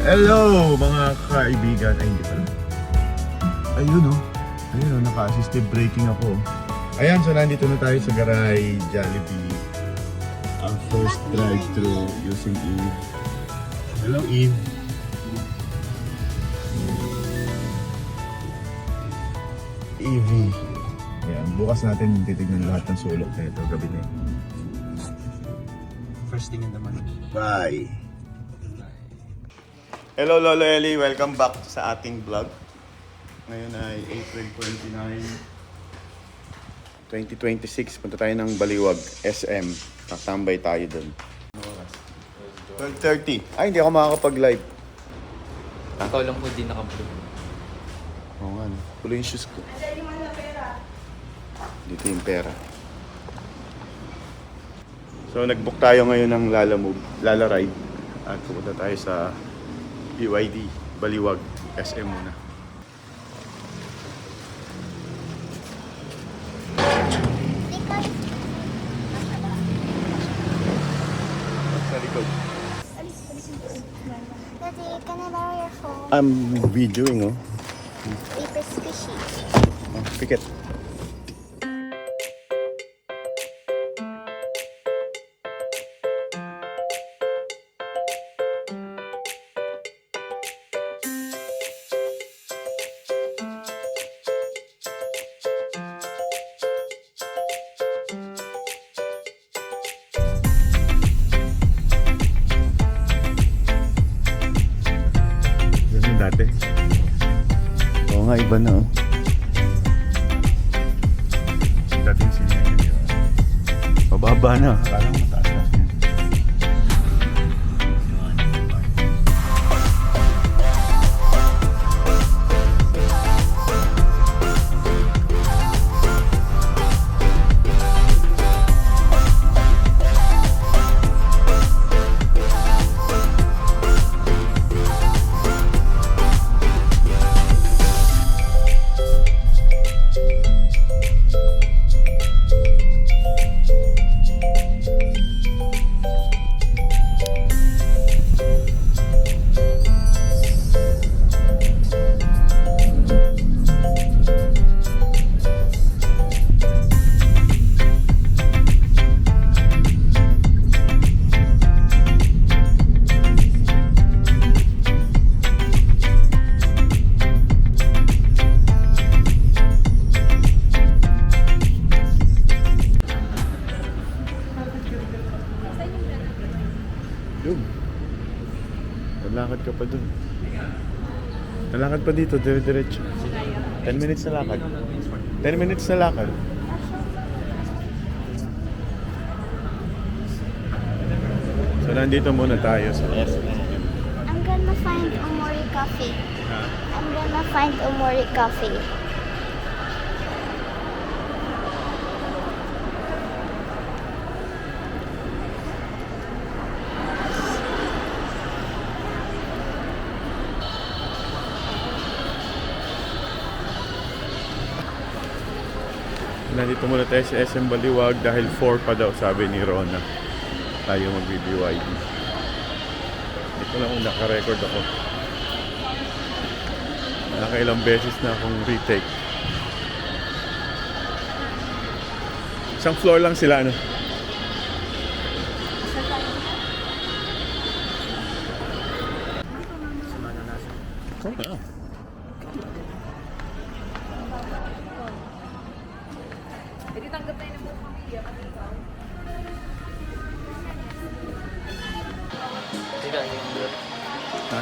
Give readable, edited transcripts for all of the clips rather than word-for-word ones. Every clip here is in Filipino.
Hello mga kaibigan. Ay, hindi pala. Ayun o. Ayun o, naka-assistive braking ako. Ayan, so nandito na tayo sa Garay, Jollibee. Our first drive-thru using Eve. Hello Eve. Evie. Ayan, bukas natin titignan lahat ng sulok na ito gabi na. First thing in the morning. Bye! Hello Lolo Eli, welcome back sa ating vlog. Ngayon ay April 29, 2026. Punta tayo ng Baliwag, SM. Nakatambay tayo doon. 12:30. Ay, hindi ako makakapag-live. Ikaw lang po din naka-blue. Oo nga, no? Pulo yung shoes ko. Dito yung pera. So, nag-book tayo ngayon ng Lala Ride. At pupunta tayo sa BYD, Baliwag, SM muna. Sa likod. Daddy, can I borrow your phone? I'm videoing, oh. Paper squishy. Oh, pikit. Ganun dati. Oo nga, iba na, oh. Dating sinya yun. Mababa na. Parang mataas na siya. Yun. Nalakad ka pa dun. Nalakad pa dito, dire-diretso. 10 minutes na lakad. 10 minutes na lakad. So nandito muna tayo sa SM. I'm gonna find Omori Coffee. I'm gonna find Omori Coffee. Nandito muna tayo sa SM Baliwag dahil 4 pa daw sabi ni Rona. Tayo mag-BYD. Hindi ko lang kung naka-record ako. Nakailang beses na akong retake. Isang floor lang sila, ano? Oh, yeah. Tanggap tayo ng buong pamilya kasi ikaw. Ha?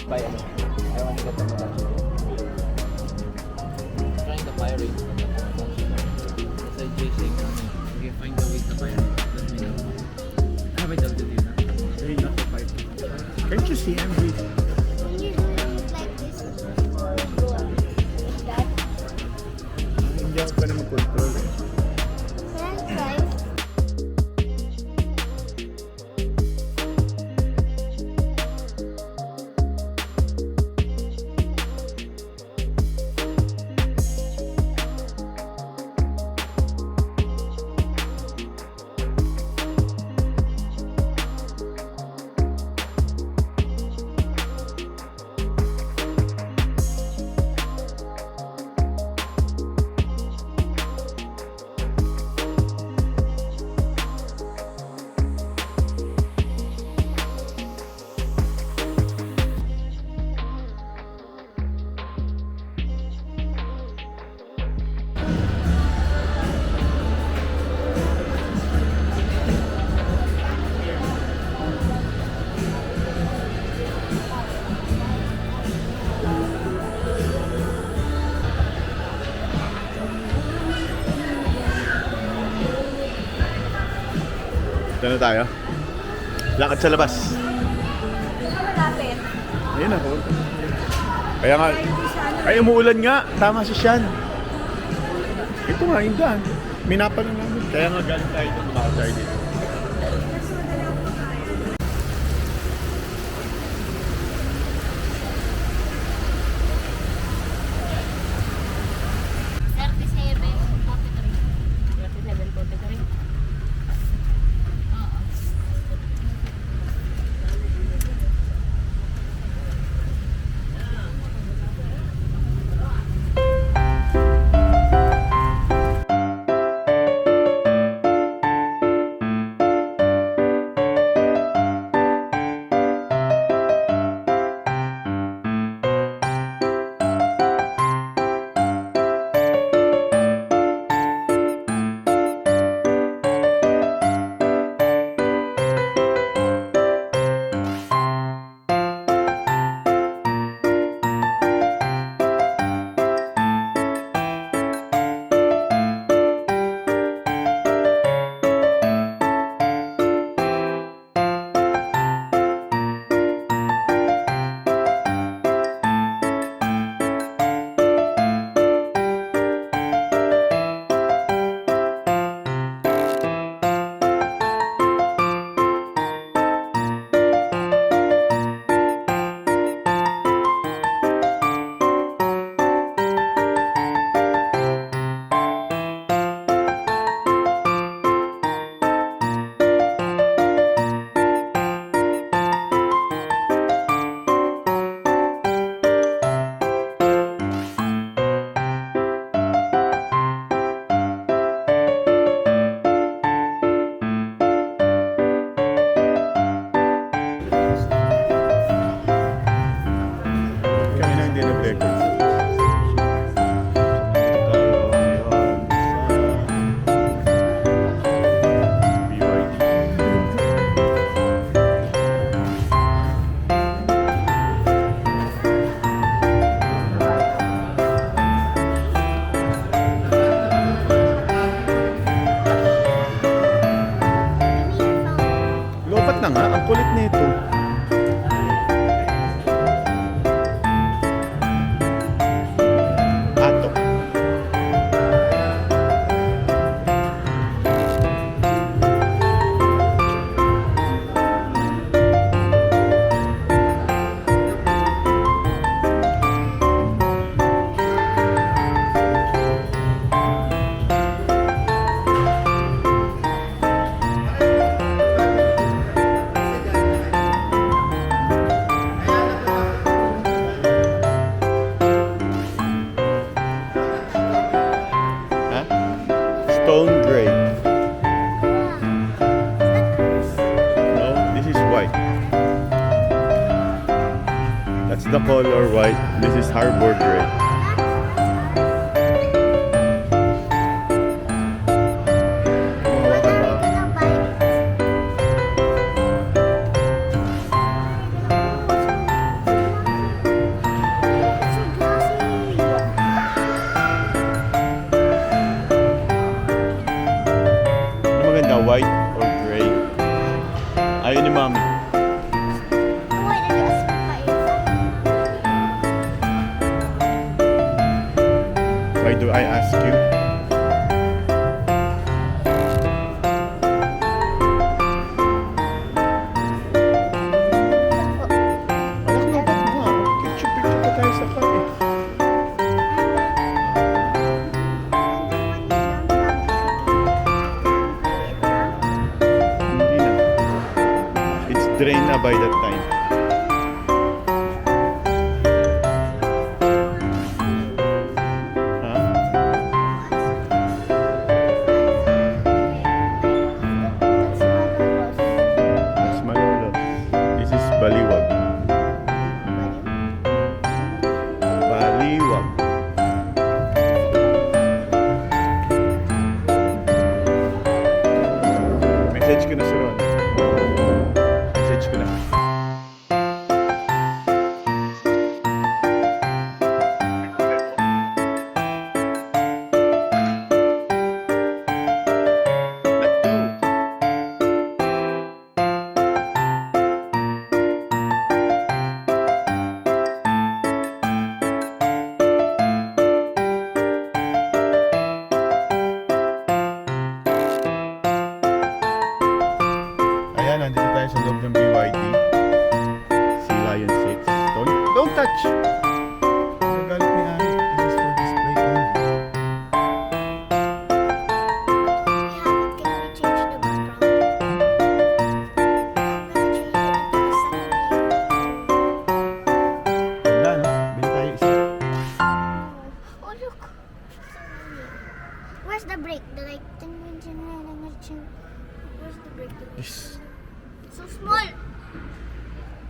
By ano? I want to get the pirate. Sa JC mo, if you find the way to pirate, let me know. Have I told you na? Hey, naku, fight. Can't you see I'm breathing? When you do it like this, or go like that, Hindi ako pa na mag-control eh. can I try? Ito na tayo. Lakad sa labas. Malapit. Ayun ako. Kaya nga, ay umuulan nga. Tama si Sean. Ito nga, yung daan. Minapa lang namin. Kaya nga galing tayo dito. Lumakad tayo dito. na nga, ang kulit nito. Ato. Stone gray. No, this is white. That's the color white. This is harbor gray. Ayaw ni Mami. Why did you ask me pa Why do I ask you? Anak, lobat mo nga. Picture-picture pa tayo sa car eh. Hindi na. It's drained na by that time. Ha? That's Malolo. This is Baliwag. Baliwag. Message ko na si Ron. Message ko na. Let's go. Ayan, nandito tayo sa loob ng BYD. Sea Lion 6. Don't touch! Nagalit ni Ari. This is for display only. Wala, no? Bili tayo isa. Oh, look. Where's the brake? The like, where's the brake? This, So small.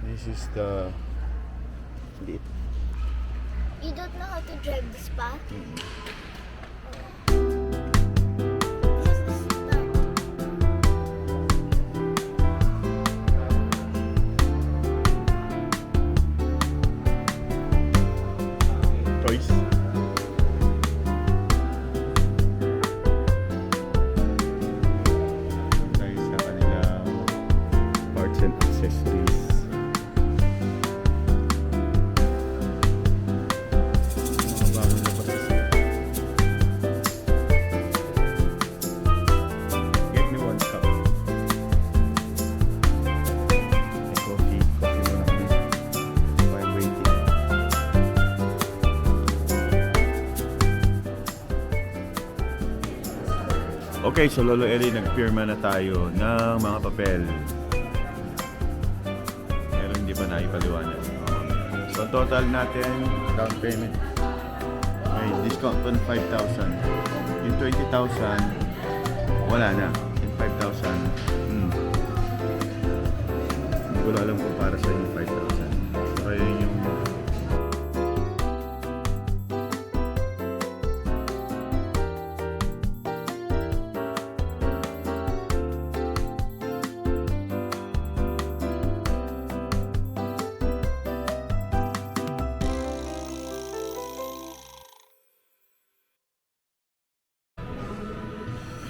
this is the... Liit. You don't know how to drive this path? This is the... Toys. Tayo sa kanilang parts and accessories. Mga bagong labas sila. Get me one cup. May coffee. Coffee muna kami. While waiting. Okay, so Lolo Eli, nagpirma na tayo ng mga papel. Pero hindi pa naipaliwanag. So total natin, down payment, may discount on 5,000. Yung 20,000, wala na. Yung 5,000, hindi ko alam kung para sa yung 5,000. So yun yung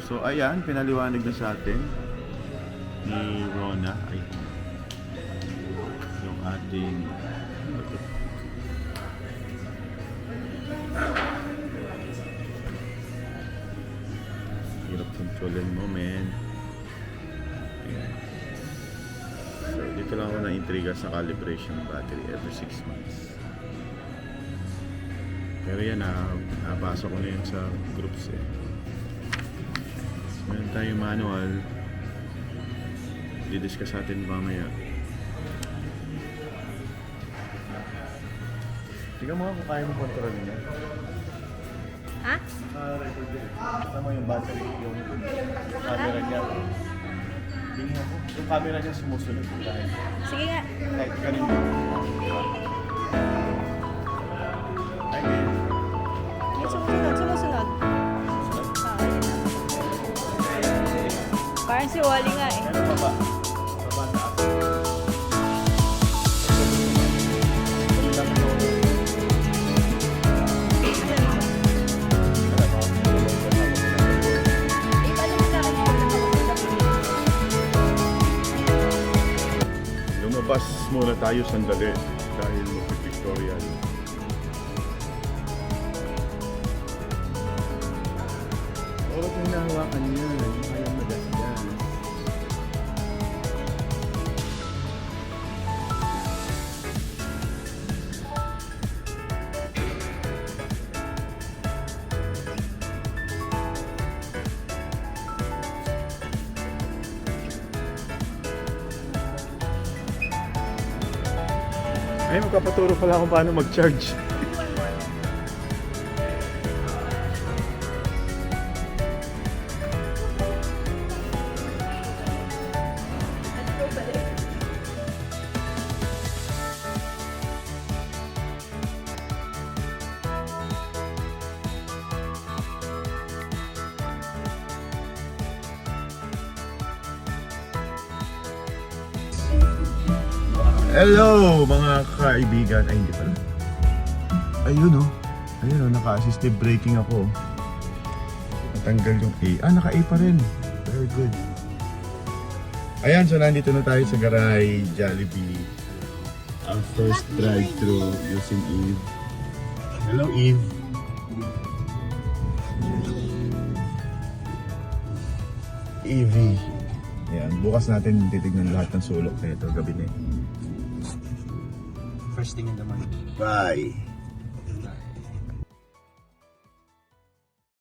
So ayan, pinaliwanag na sa atin ni Rona ay yung ating hirap kontrolin mo, men. Ayan. So dito lang ako na-intriga sa calibration ng battery every 6 months. Pero yan, nabasa ko na yun sa groups eh. Meron tayong manual. I-discuss natin mamaya. Tingnan mo kung kaya mo kontrolin yan. Ha? Record din. Kasama yung battery, yung camera niya. Tingnan mo. Yung camera niya sumusunod. Sige nga. Kahit ganun mo. Ay, ganyan. Yung sumusunod. Parang si Wally nga eh. Meron pa ba? Baba taas. Lalabas muna tayo sandali dahil mag-pictorial. Oo, kung nahawakan niya, ayaw magasgas. Ay, magpapaturo pala kung paano mag-charge. Hello mga kaibigan. Ay, hindi pala. Ayun oh. Ayun oh, naka-assistive braking ako. Natanggal yung A. Ah, naka-A pa rin. Very good. Ayan, so nandito na tayo sa Garay Jollibee. Our first drive-thru using Eve. Hello, Eve. Evie. Ayan, bukas natin titignan lahat ng sulok na ito gabi na. First thing in the morning. Bye.